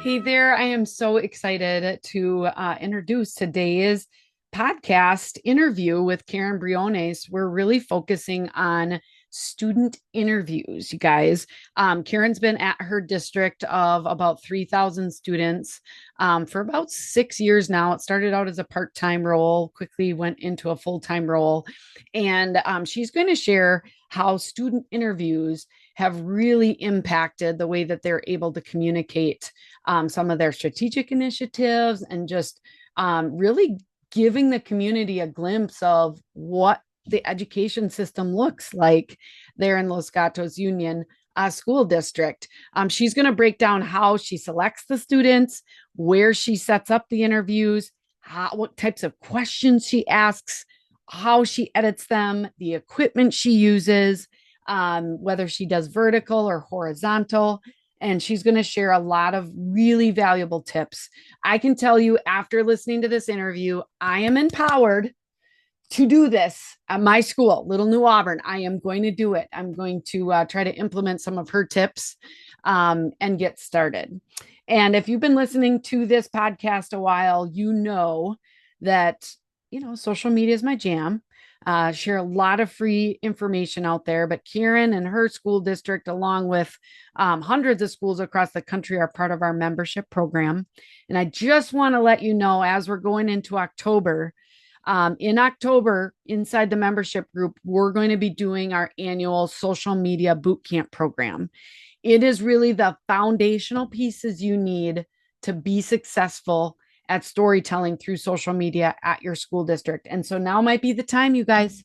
Hey there, I am so excited to introduce today's podcast interview with Karen Briones. We're really focusing on student interviews, you guys. Karen's been at her district of about 3,000 students for about 6 years now. It started out as a part-time role, quickly went into a full-time role, and she's going to share how student interviews have really impacted the way that they're able to communicate some of their strategic initiatives and just really giving the community a glimpse of what the education system looks like there in Los Gatos Union School District. She's going to break down how she selects the students, where she sets up the interviews, what types of questions she asks, how she edits them, the equipment she uses, whether she does vertical or horizontal. And she's going to share a lot of really valuable tips. I can tell you after listening to this interview, I am empowered to do this at my school, Little New Auburn. I am going to do it. I'm going to try to implement some of her tips and get started. And if you've been listening to this podcast a while, you know that, social media is my jam. Share a lot of free information out there, but Karen and her school district, along with hundreds of schools across the country, are part of our membership program. And I just want to let you know, as we're going into October, in October, inside the membership group, we're going to be doing our annual social media bootcamp program. It is really the foundational pieces you need to be successful at storytelling through social media at your school district. And so now might be the time, you guys.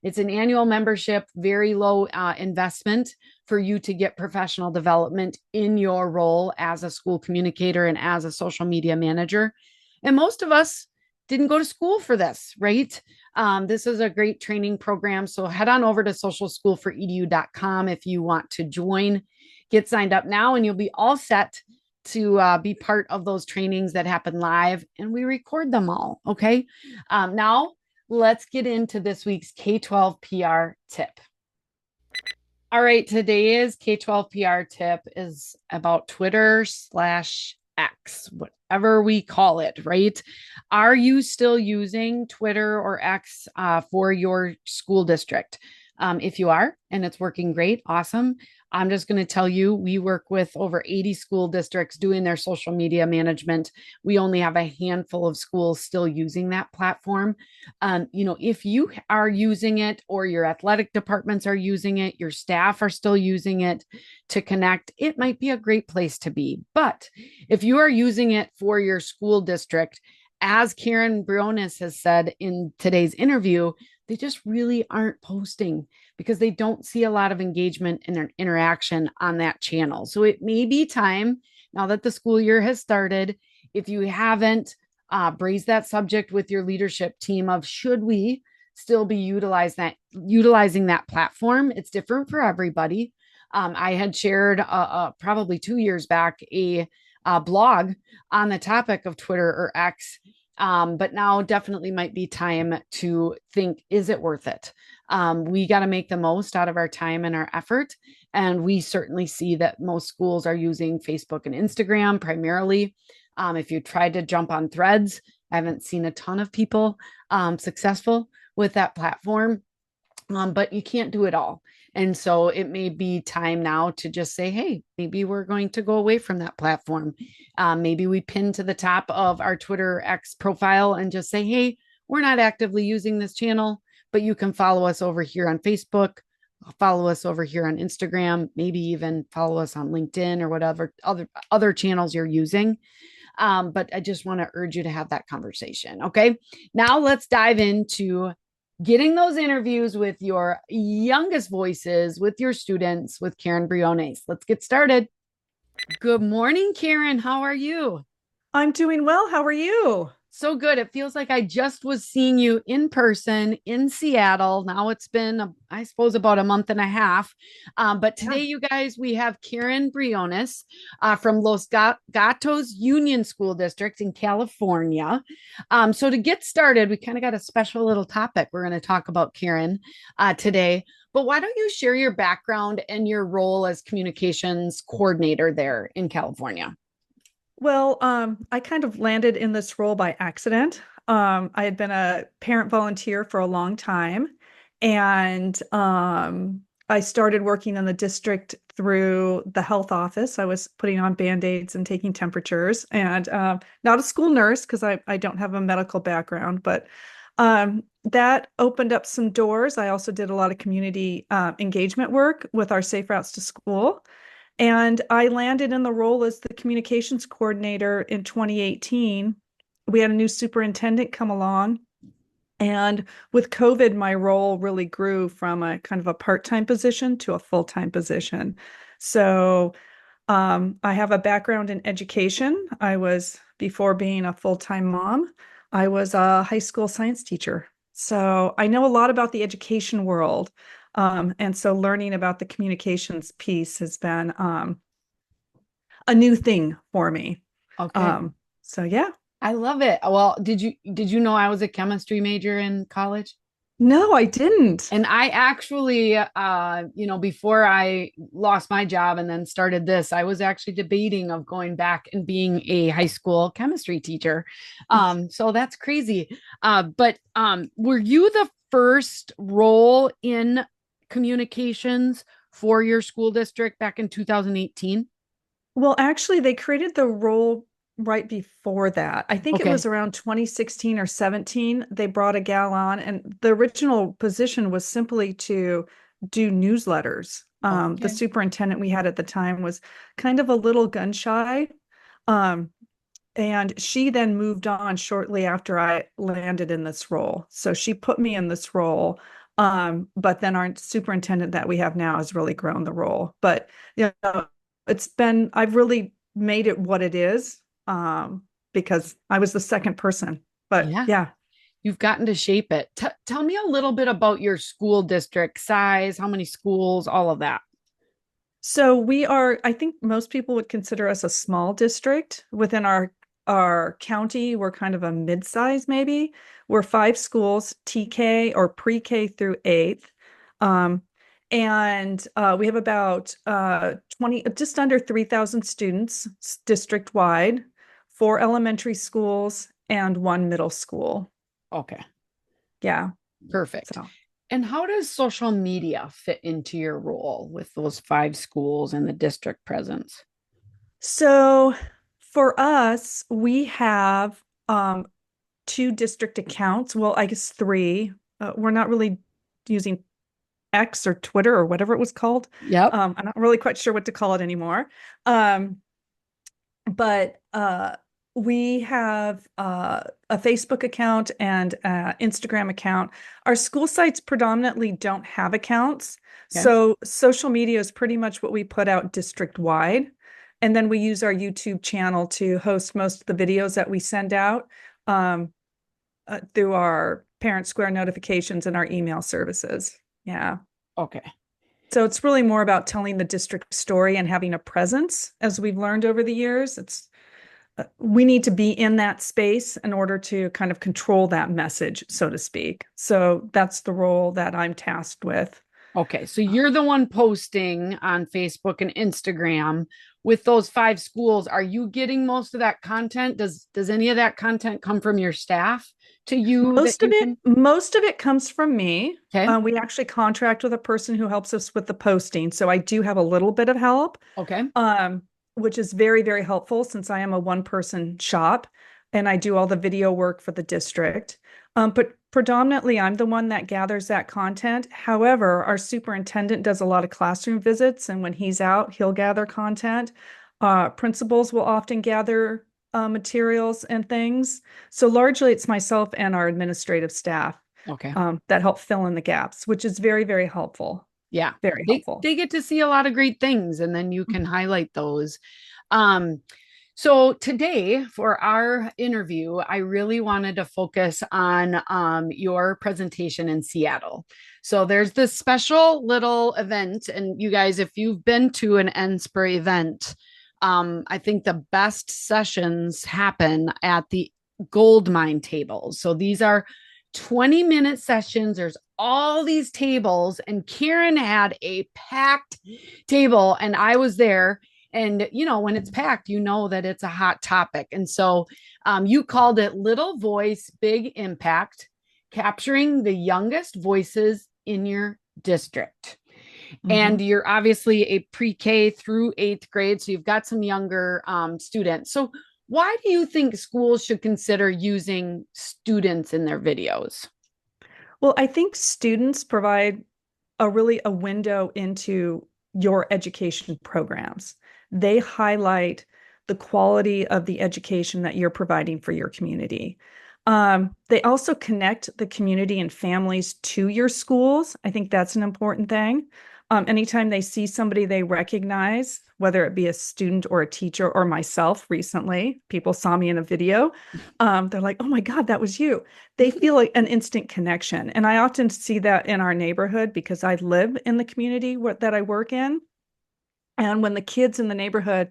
It's an annual membership, very low investment for you to get professional development in your role as a school communicator and as a social media manager. And most of us didn't go to school for this, right? This is a great training program. So head on over to socialschoolforedu.com if you want to join. Get signed up now and you'll be all set to be part of those trainings that happen live, and we record them all. Okay. Now let's get into this week's K-12 PR tip. All right. Today's K-12 PR tip is about Twitter/X, whatever we call it, right? Are you still using Twitter or X for your school district? If you are, and it's working great, awesome. I'm just going to tell you, we work with over 80 school districts doing their social media management. We only have a handful of schools still using that platform. If you are using it or your athletic departments are using it, your staff are still using it to connect, it might be a great place to be. But if you are using it for your school district, as Karen Briones has said in today's interview, they just really aren't posting because they don't see a lot of engagement and interaction on that channel. So it may be time, now that the school year has started, if you haven't raised that subject with your leadership team of should we still be utilizing that platform. It's different for everybody. I had shared probably 2 years back a blog on the topic of Twitter or X. But now definitely might be time to think, is it worth it? We got to make the most out of our time and our effort. And we certainly see that most schools are using Facebook and Instagram primarily. If you tried to jump on Threads, I haven't seen a ton of people successful with that platform, but you can't do it all. And so it may be time now to just say, hey, maybe we're going to go away from that platform. Maybe we pin to the top of our Twitter X profile and just say, hey, we're not actively using this channel, but you can follow us over here on Facebook, follow us over here on Instagram, maybe even follow us on LinkedIn or whatever other channels you're using. But I just want to urge you to have that conversation. Okay. Now let's dive into getting those interviews with your youngest voices, with your students, with Karen Briones. Let's get started. Good morning, Karen. How are you? I'm doing well. How are you? So good. It feels like I just was seeing you in person in Seattle. Now it's been, I suppose, about a month and a half. But today, Yeah. you guys, we have Karen Briones from Los Gatos Union School District in California. So to get started, we kind of got a special little topic we're going to talk about, Karen, today. But why don't you share your background and your role as communications coordinator there in California? Well, I kind of landed in this role by accident. I had been a parent volunteer for a long time, and I started working in the district through the health office. I was putting on Band-Aids and taking temperatures, and not a school nurse because I don't have a medical background, but that opened up some doors. I also did a lot of community engagement work with our Safe Routes to School. And I landed in the role as the communications coordinator in 2018. We had a new superintendent come along. And with COVID, my role really grew from a kind of a part-time position to a full-time position. So I have a background in education. Before being a full-time mom, I was a high school science teacher. So I know a lot about the education world. And so learning about the communications piece has been a new thing for me. Okay. Um, so yeah. I love it. Well, did you know I was a chemistry major in college? No, I didn't. And I actually, before I lost my job and then started this, I was actually debating of going back and being a high school chemistry teacher. So that's crazy. But were you the first role in communications for your school district back in 2018? Well, actually, they created the role right before that. I think it Okay. was around 2016 or 17. They brought a gal on, and the original position was simply to do newsletters. The Okay. superintendent we had at the time was kind of a little gun shy. Um, and she then moved on shortly after I landed in this role. So she put me in this role. But then our superintendent that we have now has really grown the role. But I've really made it what it is, because I was the second person. But Yeah. yeah. You've gotten to shape it. Tell me a little bit about your school district size, how many schools, all of that. So I think most people would consider us a small district within our county. We're kind of a mid-size, maybe. We're five schools, TK or pre-K through eighth. Um, and we have about 20, just under 3,000 students district-wide, four elementary schools and one middle school. Okay, Yeah. perfect. So And how does social media fit into your role with those five schools and the district presence? so for us, we have two district accounts. Well, I guess three. We're not really using X or Twitter or whatever it was called. Yep. I'm not really quite sure what to call it anymore. But we have a Facebook account and Instagram account. Our school sites predominantly don't have accounts. Okay. So social media is pretty much what we put out district wide. And then we use our YouTube channel to host most of the videos that we send out through our Parent Square notifications and our email services. Yeah. Okay. So it's really more about telling the district story and having a presence, as we've learned over the years. We need to be in that space in order to kind of control that message, so to speak. So that's the role that I'm tasked with. Okay. So you're the one posting on Facebook and Instagram with those five schools. Are you getting most of that content? Does any of that content come from your staff to you that you can? Most of it comes from me. Okay. We actually contract with a person who helps us with the posting, so I do have a little bit of help, Okay. um, which is very, very helpful since I am a one-person shop and I do all the video work for the district. But predominantly, I'm the one that gathers that content. However, our superintendent does a lot of classroom visits, and when he's out, he'll gather content. Principals will often gather materials and things. So largely, it's myself and our administrative staff Okay. that help fill in the gaps, which is very, very helpful. Yeah. Very They helpful. they get to see a lot of great things and then you can highlight those. Um, so today for our interview, I really wanted to focus on your presentation in Seattle. So there's this special little event, and you guys, if you've been to an NSPR event, I think the best sessions happen at the gold mine tables. So these are 20-minute sessions. There's all these tables, and Karen had a packed table, and I was there. And, when it's packed, that it's a hot topic. And so you called it Little Voice, Big Impact, capturing the youngest voices in your district. And Mhm. you're obviously a pre-K through eighth grade, so you've got some younger students. So why do you think schools should consider using students in their videos? Well, I think students provide a window into your education programs. They highlight the quality of the education that you're providing for your community. They also connect the community and families to your schools. I think that's an important thing. Anytime they see somebody they recognize, whether it be a student or a teacher or myself recently, people saw me in a video. They're like, oh my God, that was you. They feel like an instant connection. And I often see that in our neighborhood because I live in the community that I work in. And when the kids in the neighborhood,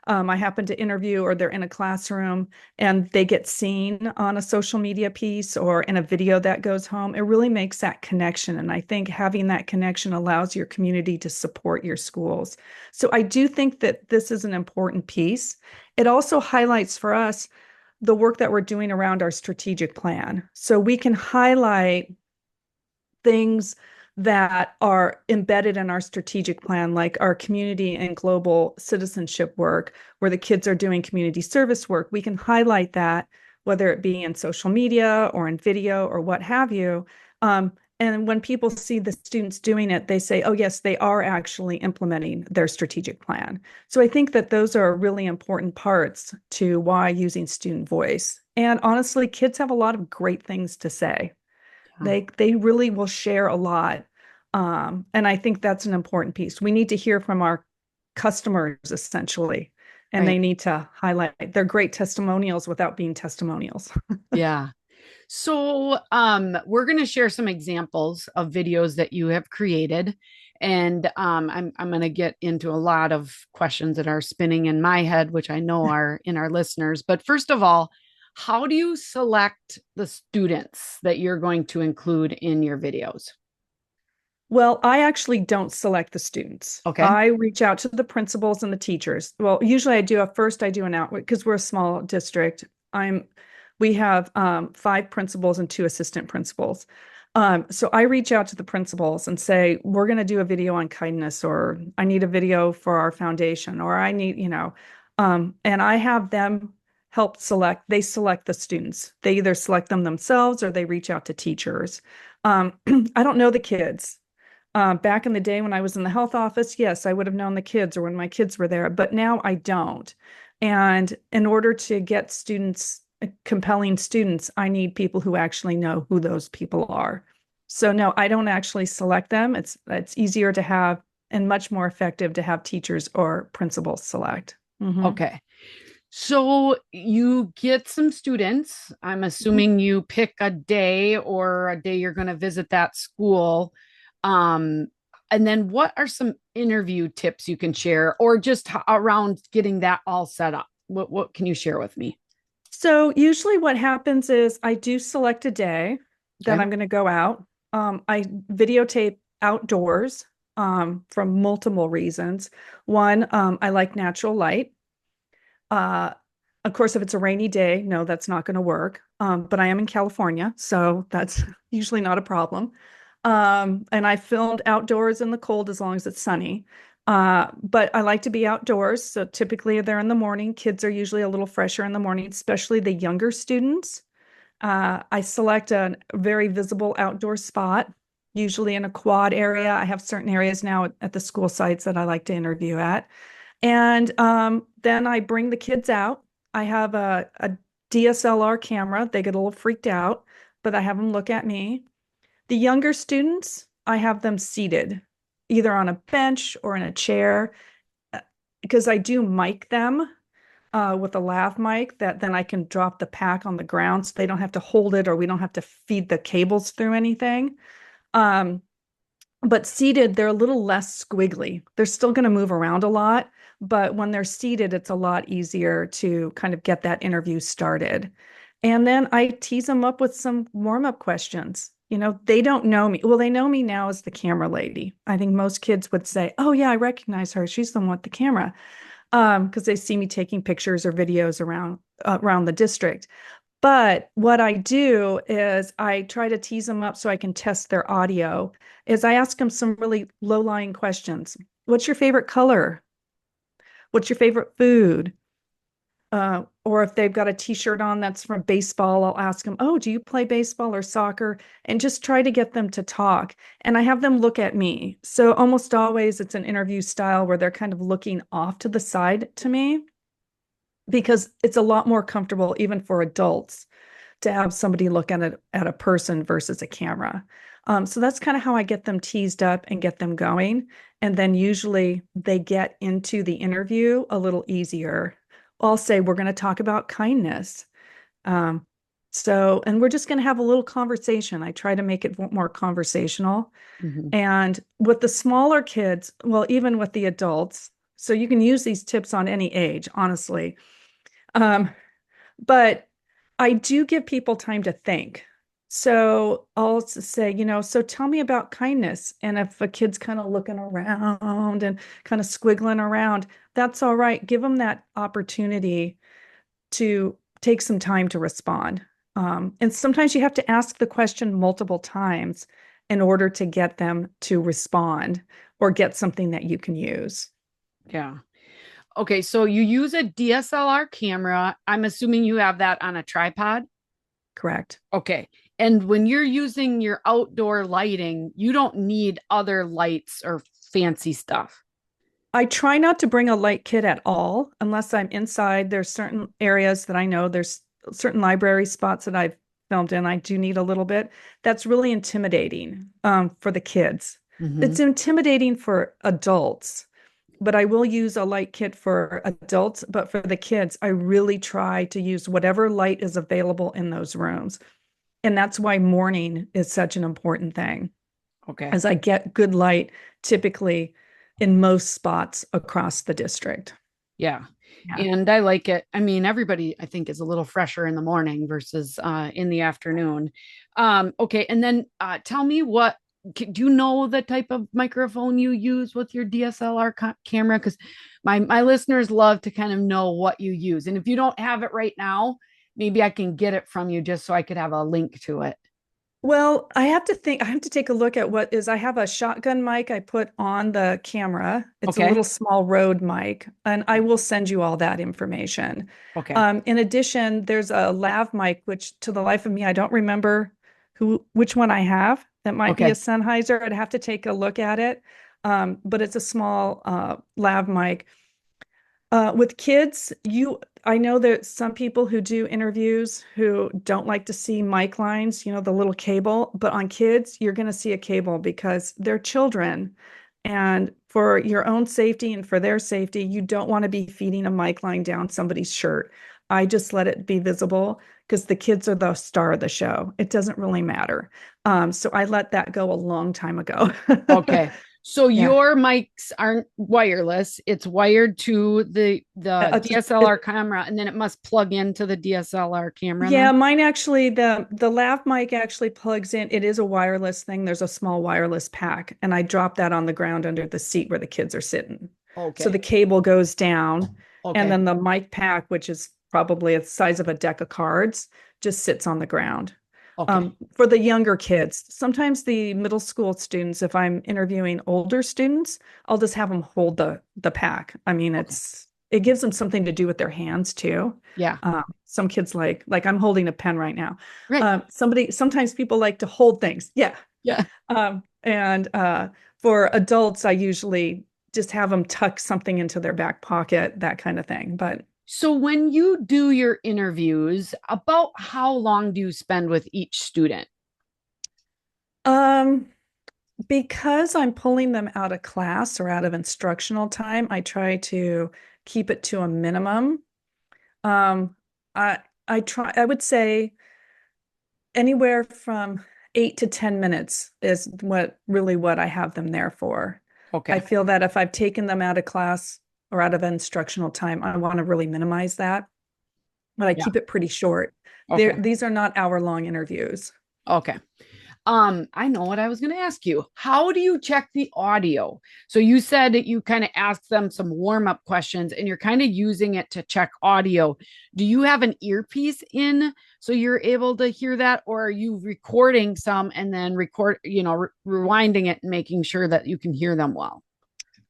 I happen to interview or they're in a classroom and they get seen on a social media piece or in a video that goes home, it really makes that connection. And I think having that connection allows your community to support your schools. So I do think that this is an important piece. It also highlights for us the work that we're doing around our strategic plan. So we can highlight things that are embedded in our strategic plan, like our community and global citizenship work, where the kids are doing community service work. We can highlight that, whether it be in social media or in video or what have you. And when people see the students doing it, they say, oh, yes, they are actually implementing their strategic plan. So I think that those are really important parts to why using student voice. And honestly, kids have a lot of great things to say. They really will share a lot. And I think that's an important piece. We need to hear from our customers essentially, and they Right. need to highlight their great testimonials without being testimonials. Yeah. So, we're going to share some examples of videos that you have created, and I'm going to get into a lot of questions that are spinning in my head, which I know are in our listeners. But first of all, how do you select the students that you're going to include in your videos? Well, I actually don't select the students. Okay. I reach out to the principals and the teachers. Well, usually I do an outreach because we're a small district. We have 5 principals and 2 assistant principals. So I reach out to the principals and say, we're going to do a video on kindness, or I need a video for our foundation, or I need, and I have them they select the students. They either select them themselves or they reach out to teachers. I don't know the kids. Back in the day when I was in the health office, yes, I would have known the kids or when my kids were there, but now I don't. And in order to get students, compelling students, I need people who actually know who those people are. So no, I don't actually select them. It's easier to have and much more effective to have teachers or principals select. Mhm. Okay. So you get some students. I'm assuming you pick a day or a day you're going to visit that school. Um, and then what are some interview tips you can share or just around getting that all set up? What can you share with me? So usually what happens is I do select a day that Okay. I'm going to go out. I videotape outdoors from multiple reasons. One, I like natural light. Uh, of course, if it's a rainy day, no, that's not going to work. But I am in California, so that's usually not a problem. And I filmed outdoors in the cold as long as it's sunny. But I like to be outdoors. So typically they're in the morning. Kids are usually a little fresher in the morning, especially the younger students. I select a very visible outdoor spot, usually in a quad area. I have certain areas now at the school sites that I like to interview at. And then I bring the kids out. I have a DSLR camera. They get a little freaked out, but I have them look at me. The younger students, I have them seated, either on a bench or in a chair, because I do mic them with a lav mic that then I can drop the pack on the ground so they don't have to hold it or we don't have to feed the cables through anything. Um, but seated, they're a little less squiggly. They're still going to move around a lot, but when they're seated, it's a lot easier to kind of get that interview started. And then I tease them up with some warm-up questions. They don't know me. Well, they know me now as the camera lady. I think most kids would say, oh, yeah, I recognize her. She's the one with the camera. because they see me taking pictures or videos around the district. But what I do is I try to tease them up so I can test their audio, is I ask them some really low-lying questions. What's your favorite color? What's your favorite food? Or if they've got a t-shirt on that's from baseball, I'll ask them, oh, do you play baseball or soccer? And just try to get them to talk. And I have them look at me. So almost always it's an interview style where they're kind of looking off to the side to me because it's a lot more comfortable even for adults to have somebody look at a person versus a camera. So that's kind of how I get them teased up and get them going. And then usually they get into the interview a little easier. I'll say, we're going to talk about kindness. Um, and we're just going to have a little conversation. I try to make it more conversational. Mhm. And with the smaller kids, well, even with the adults, so you can use these tips on any age, honestly. Um, but I do give people time to think. So I'll say, so tell me about kindness. And if a kid's kind of looking around and kind of squiggling around, that's all right. Give them that opportunity to take some time to respond. And sometimes you have to ask the question multiple times in order to get them to respond or get something that you can use. Yeah. Okay, so you use a DSLR camera. I'm assuming you have that on a tripod. Correct. Okay. And when you're using your outdoor lighting, you don't need other lights or fancy stuff. I try not to bring a light kit at all unless I'm inside. There's certain areas that I know there's certain library spots that I've filmed in. I do need a little bit. That's really intimidating for the kids. Hmm. It's intimidating for adults, but I will use a light kit for adults. But for the kids, I really try to use whatever light is available in those rooms. And that's why morning is such an important thing, Okay. as I get good light typically in most spots across the district. Yeah. Yeah. And I like it. I mean, everybody I think is a little fresher in the morning versus in the afternoon. Okay. And then tell me do you know the type of microphone you use with your DSLR camera? Because my listeners love to kind of know what you use. And if you don't have it right now, maybe I can get it from you just so I could have a link to it. Well, I have to take a look at I have a shotgun mic I put on the camera. It's a Okay. little small Rode mic, and I will send you all that information. Okay. In addition, there's a lav mic, which to the life of me, I don't remember which one I have. That might be a Okay. Sennheiser. I'd have to take a look at it. But it's a small lav mic. With kids, I know that some people who do interviews who don't like to see mic lines, the little cable, but on kids, you're going to see a cable because they're children. And for your own safety and for their safety, you don't want to be feeding a mic line down somebody's shirt. I just let it be visible because the kids are the star of the show. It doesn't really matter. So I let that go a long time ago. Okay. So Yeah. your mics aren't wireless. It's wired to the DSLR camera, and then it must plug into the DSLR camera Yeah, then. mine actually, the lav mic actually plugs in. It is a wireless thing. There's a small wireless pack, and I drop that on the ground under the seat where the kids are sitting. So Okay. the cable goes down, and Okay. then the mic pack, which is probably the size of a deck of cards, just sits on the ground. Okay. For the younger kids, sometimes the middle school students, if I'm interviewing older students, I'll just have them hold the pack. I mean, Okay. it gives them something to do with their hands too. Yeah. Some kids like I'm holding a pen right now. Right. Sometimes people like to hold things. Yeah. Yeah. And for adults, I usually just have them tuck something into their back pocket, that kind of thing. But So when you do your interviews, about how long do you spend with each student? um, because I'm pulling them out of class or out of instructional time, I try to keep it to a minimum. Um, I I would say anywhere from 8 to 10 minutes is what I have them there for. I Okay. feel that if I've taken them out of class or out of instructional time, I want to really minimize that, but I Yeah. keep it pretty short. Okay. These are not hour-long interviews. Okay. I know what I was going to ask you. How do you check the audio? So you said that you kind of asked them some warm-up questions and you're kind of using it to check audio. Do you have an earpiece in so you're able to hear that, or are you recording some and then rewinding it and making sure that you can hear them well?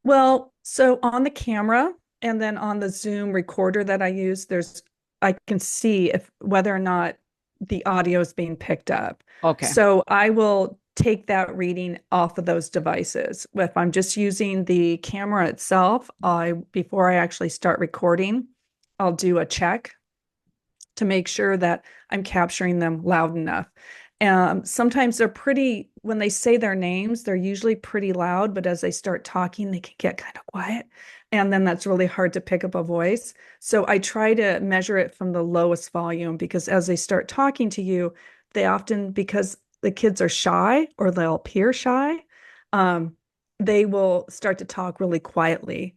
Well, so on the camera and then on the Zoom recorder that I use, I can see if whether or not the audio is being picked up. Okay. So I will take that reading off of those devices. If I'm just using the camera itself, before I actually start recording, I'll do a check to make sure that I'm capturing them loud enough. Sometimes when they say their names, they're usually pretty loud, but as they start talking, they can get kind of quiet. And then that's really hard to pick up a voice. So I try to measure it from the lowest volume because as they start talking to you, they often, because the kids are shy or they'll appear shy, um, they will start to talk really quietly.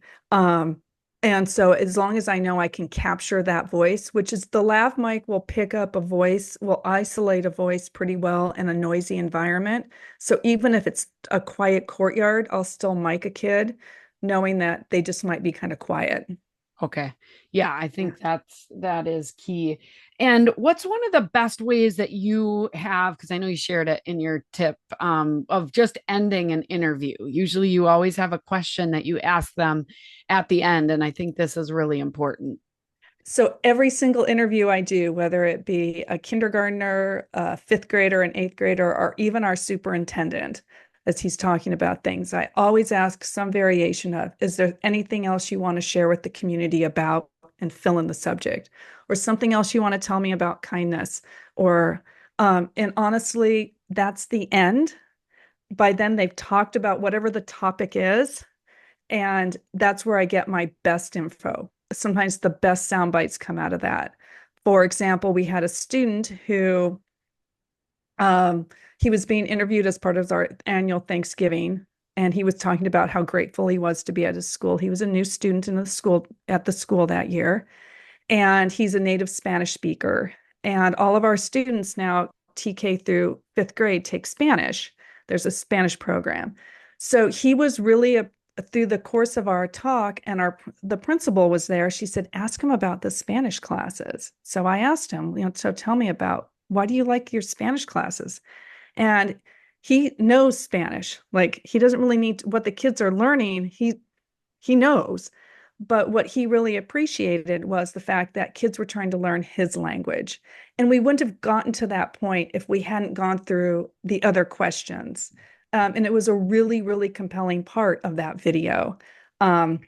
And so as long as I know I can capture that voice, which is the lav mic will pick up a voice, will isolate a voice pretty well in a noisy environment. So even if it's a quiet courtyard, I'll still mic a kid, knowing that they just might be kind of quiet. Okay. Yeah, I Yeah. think that is key. And what's one of the best ways that you have, because I know you shared it in your tip, of just ending an interview? Usually you always have a question that you ask them at the end, and I think this is really important. So every single interview I do, whether it be a kindergartner, a fifth grader, an eighth grader, or even our superintendent, as he's talking about things, I always ask some variation of, is there anything else you want to share with the community about and fill in the subject? Or something else you want to tell me about kindness? And honestly, that's the end. By then, they've talked about whatever the topic is, and that's where I get my best info. Sometimes the best sound bites come out of that. For example, we had a student who um, he was being interviewed as part of our annual Thanksgiving, and he was talking about how grateful he was to be at his school. He was a new student in the school at the school that year, and he's a native Spanish speaker. And all of our students now, TK through fifth grade, take Spanish. There's a Spanish program. So he was really through the course of our talk, and the principal was there. She said, "Ask him about the Spanish classes." So I asked him, so tell me about why do you like your Spanish classes? And he knows Spanish. Like he doesn't really need what the kids are learning. He knows. But what he really appreciated was the fact that kids were trying to learn his language. And we wouldn't have gotten to that point if we hadn't gone through the other questions. And it was a really, really compelling part of that video. Um,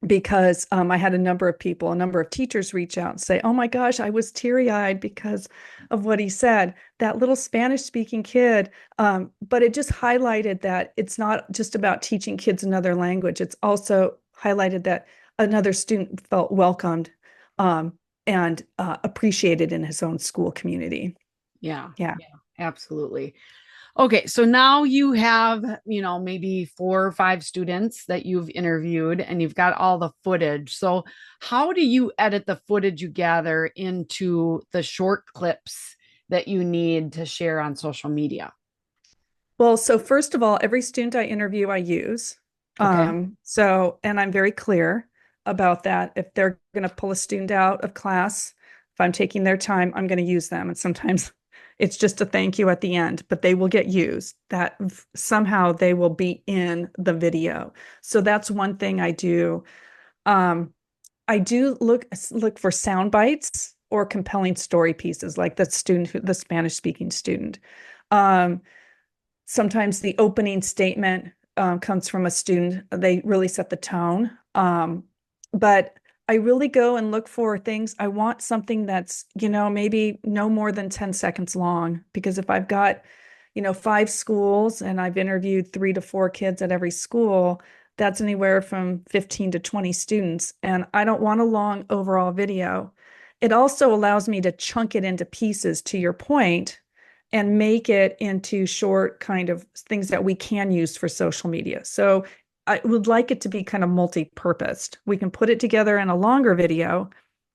because I had a number of people, a number of teachers reach out and say, "Oh my gosh, I was teary-eyed because of what he said." That little Spanish-speaking kid, but it just highlighted that it's not just about teaching kids another language. It's also highlighted that another student felt welcomed and appreciated in his own school community. Yeah, Yeah. yeah, absolutely. Okay, so now you have, maybe 4 or 5 students that you've interviewed and you've got all the footage. So, how do you edit the footage you gather into the short clips that you need to share on social media? Well, so first of all, every student I interview, I use. Okay. And I'm very clear about that. If they're going to pull a student out of class, if I'm taking their time, I'm going to use them. And sometimes it's just a thank you at the end, but they will get used. That somehow they will be in the video. So that's one thing I do. Um, I do look for sound bites or compelling story pieces, like the Spanish speaking student. Um, Sometimes the opening statement comes from a student. They really set the tone. But I really go and look for things. I want something that's, maybe no more than 10 seconds long. Because if I've got, 5 schools and I've interviewed 3 to 4 kids at every school, that's anywhere from 15 to 20 students. And I don't want a long overall video. It also allows me to chunk it into pieces, to your point, and make it into short kind of things that we can use for social media. So I would like it to be kind of multi-purposed. We can put it together in a longer video,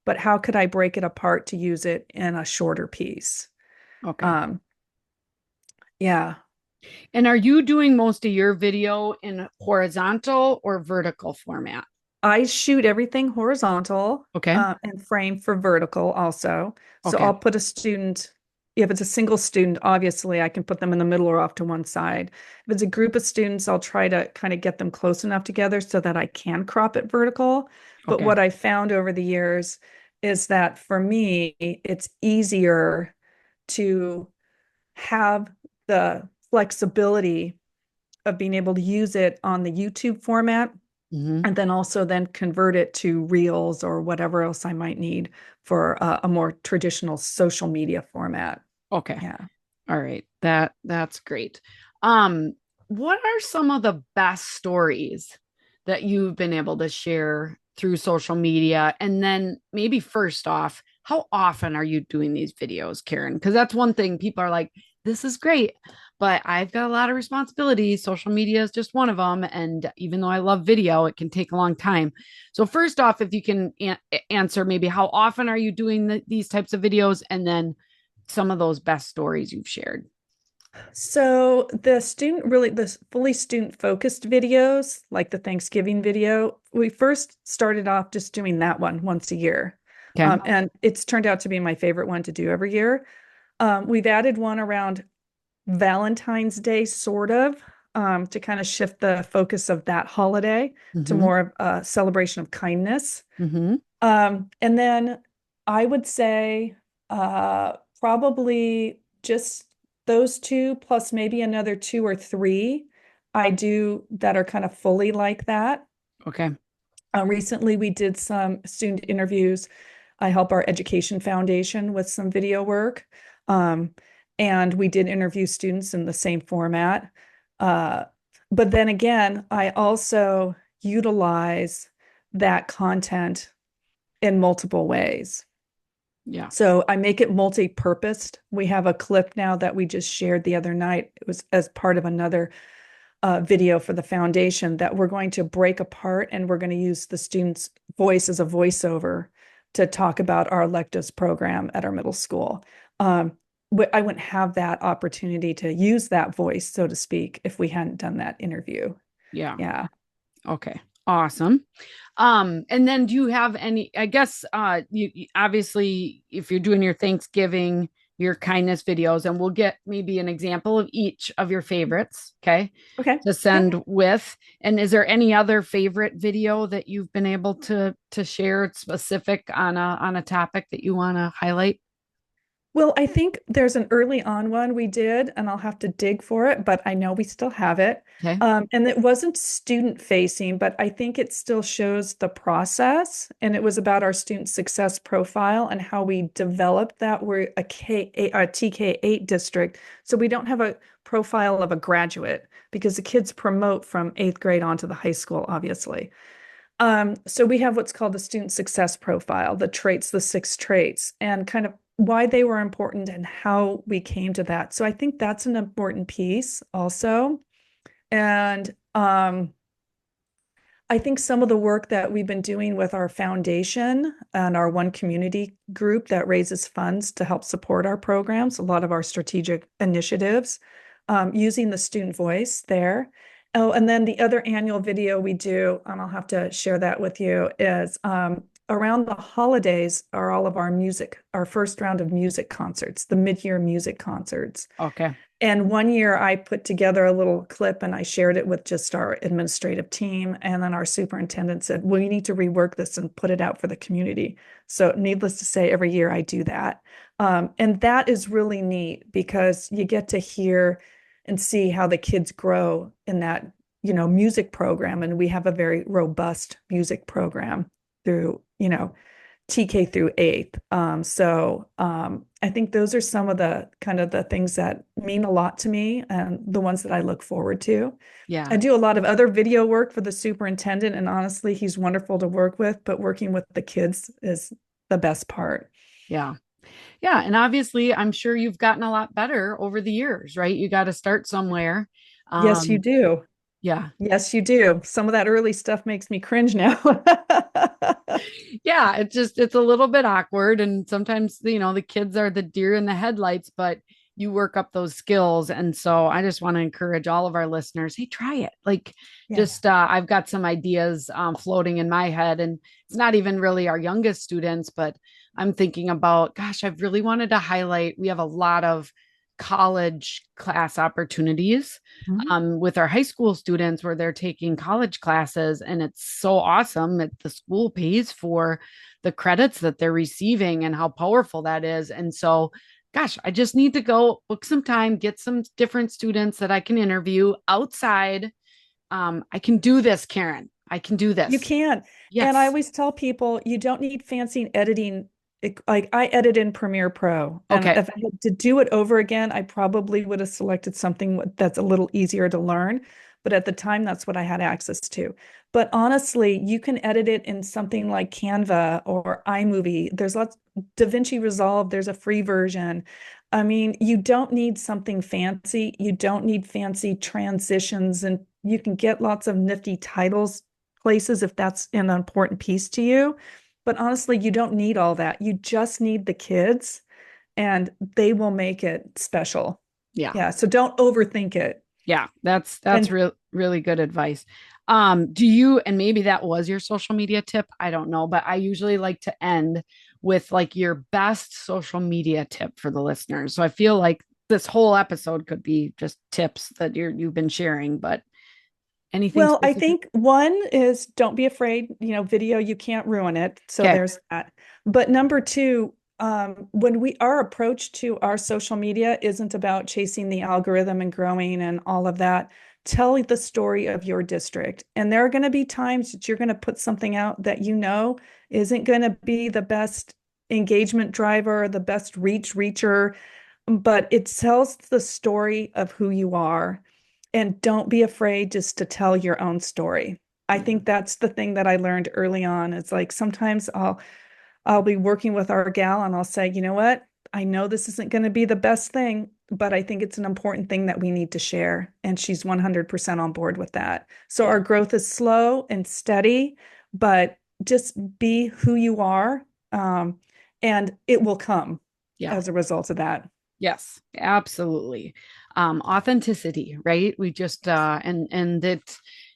but how could I break it apart to use it in a shorter piece? Okay. Um, Yeah. And are you doing most of your video in horizontal or vertical format? I shoot everything horizontal Okay. and frame for vertical also. So Okay. I'll put a student, if it's a single student, obviously I can put them in the middle or off to one side. If it's a group of students, I'll try to kind of get them close enough together so that I can crop it vertical. But Okay. what I found over the years is that for me, it's easier to have the flexibility of being able to use it on the YouTube format Hmm. and then also then convert it to reels or whatever else I might need for a more traditional social media format. Okay. Yeah. All right. That's great. Um, what are some of the best stories that you've been able to share through social media? And then maybe first off, how often are you doing these videos, Karen? Because that's one thing people are like, this is great, but I've got a lot of responsibilities. Social media is just one of them. And even though I love video, it can take a long time. So first off, if you can answer maybe how often are you doing these types of videos? And then some of those best stories you've shared. So the fully student focused videos, like the Thanksgiving video, we first started off just doing that one once a year. Okay. And it's turned out to be my favorite one to do every year. We've added one around Valentine's Day, sort of, to kind of shift the focus of that holiday to Mm-hmm. more of a celebration of kindness. Mm-hmm. And then I would say probably just those two, plus maybe another two or three I do that are kind of fully like that. Okay. Recently, we did some student interviews. I help our education foundation with some video work. Um, and we did interview students in the same format. Uh, but then again, I also utilize that content in multiple ways. Yeah. So I make it multi-purposed. We have a clip now that we just shared the other night. It was as part of another video for the foundation that we're going to break apart and we're going to use the student's voice as a voiceover to talk about our electives program at our middle school. I wouldn't have that opportunity to use that voice, so to speak, if we hadn't done that interview. Yeah. Yeah. Okay. Awesome. And then do you have any, I guess obviously if you're doing your Thanksgiving, your kindness videos, and we'll get maybe an example of each of your favorites, okay, Okay. to Yeah. send with. And is there any other favorite video that you've been able to share specific on a topic that you want to highlight? Well, I think there's an early on one we did, and I'll have to dig for it, but I know we still have it. Okay. And it wasn't student facing, but I think it still shows the process. And it was about our student success profile and how we developed that. We're a TK8 district, so we don't have a profile of a graduate because the kids promote from eighth grade onto the high school, obviously. So we have what's called the student success profile, the traits, the six traits, and kind of why they were important and how we came to that. So I think that's an important piece also. And I think some of the work that we've been doing with our foundation and our One Community group that raises funds to help support our programs, a lot of our strategic initiatives, using the student voice there. Oh, and then the other annual video we do, and I'll have to share that with you, is around the holidays are all of our music, our first round of music concerts, the mid-year music concerts. Okay. And one year I put together a little clip and I shared it with just our administrative team. And then our superintendent said, well, you need to rework this and put it out for the community. So, needless to say, every year I do that. And that is really neat because you get to hear and see how the kids grow in that, music program. And we have a very robust music program through, TK through eighth. I think those are some of the kind of the things that mean a lot to me and the ones that I look forward to. I Yeah. do a lot of other video work for the superintendent, and honestly, he's wonderful to work with, but working with the kids is the best part. Yeah. Yeah. And obviously, I'm sure you've gotten a lot better over the years, right? You got to start somewhere. Yes, you Um, do. yeah. Yes, you do. Some of that early stuff makes me cringe now. Yeah. It's just, it's a little bit awkward. And sometimes, the kids are the deer in the headlights, but you work up those skills. And so I just want to encourage all of our listeners, hey, try it. Like, Yeah. just I've got some ideas floating in my head, and it's not even really our youngest students, but I'm thinking about, gosh, I've really wanted to highlight. We have a lot of college class opportunities Mhm. with our high school students where they're taking college classes, and it's so awesome that the school pays for the credits that they're receiving and how powerful that is. And so, gosh, I just need to go book some time, get some different students that I can interview outside. I can do this, Karen. I can do You this. can. And I Yes. always tell people you don't need fancy editing. Like I edit in Premiere Pro. And Okay. if I had to do it over again, I probably would have selected something that's a little easier to learn. But at the time, that's what I had access to. But honestly, you can edit it in something like Canva or iMovie. There's lots, DaVinci Resolve, there's a free version. I mean, you don't need something fancy. You don't need fancy transitions, and you can get lots of nifty titles places if that's an important piece to you. But honestly, you don't need all that. You just need the kids and they will make it special. Yeah. Yeah. So don't overthink it. Yeah. That's And real really good advice. Do you, and maybe that was your social media tip, I don't know, but I usually like to end with like your best social media tip for the listeners. So I feel like this whole episode could be just tips that you've been sharing, but anything well, I specific? think one is don't be afraid, video, you can't ruin it. So Okay. there's that. But number two, when our approach to our social media isn't about chasing the algorithm and growing and all of that, tell the story of your district. And there are going to be times that you're going to put something out that isn't going to be the best engagement driver, the best reacher, but it tells the story of who you are. And don't be afraid just to tell your own story. I Yeah. think that's the thing that I learned early on. It's like sometimes I'll be working with our gal and I'll say, you know what? I know this isn't going to be the best thing, but I think it's an important thing that we need to share. And she's 100% on board with that. So Yeah. our growth is slow and steady, but just be who you are, and it will come Yeah. as a result of that. Yes, absolutely. Authenticity, right? We just and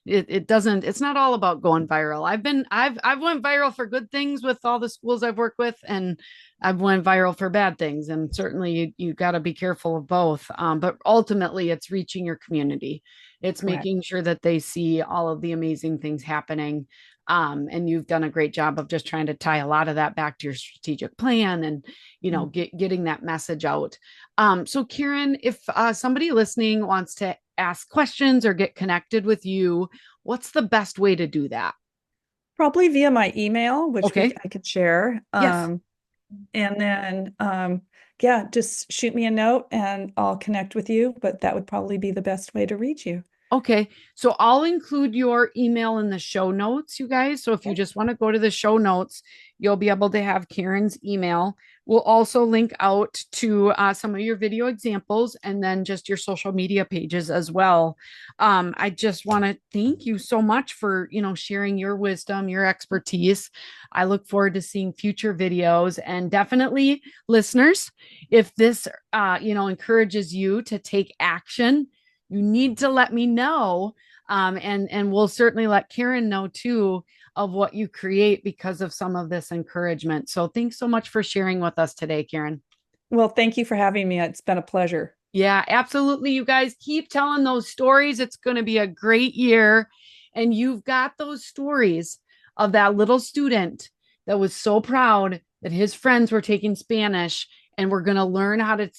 it doesn't, it's not all about going viral. I've went viral for good things with all the schools I've worked with, and I've went viral for bad things. And certainly you got to be careful of both. But ultimately it's reaching your community. It's Correct. making sure that they see all of the amazing things happening. And you've done a great job of just trying to tie a lot of that back to your strategic plan and getting that message out. So Karen, if somebody listening wants to ask questions or get connected with you, what's the best way to do that? Probably via my email, which Okay. I could share. Yes. And then, yeah, just shoot me a note and I'll connect with you. But that would probably be the best way to reach you. Okay. So I'll include your email in the show notes, you guys. So if you Okay. just want to go to the show notes, you'll be able to have Karen's email. We'll also link out to some of your video examples and then just your social media pages as well. I just want to thank you so much for, sharing your wisdom, your expertise. I look forward to seeing future videos, and definitely listeners, if this, encourages you to take action, you need to let me know. And we'll certainly let Karen know too of what you create because of some of this encouragement. So thanks so much for sharing with us today, Karen. Well, thank you for having me. It's been a pleasure. Yeah, absolutely. You guys keep telling those stories. It's going to be a great year. And you've got those stories of that little student that was so proud that his friends were taking Spanish and were going to learn how to,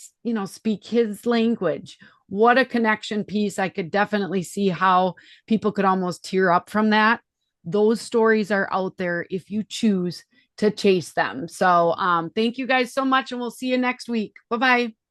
speak his language. What a connection piece. I could definitely see how people could almost tear up from that. Those stories are out there if you choose to chase them. So thank you guys so much, and we'll see you next week. Bye bye.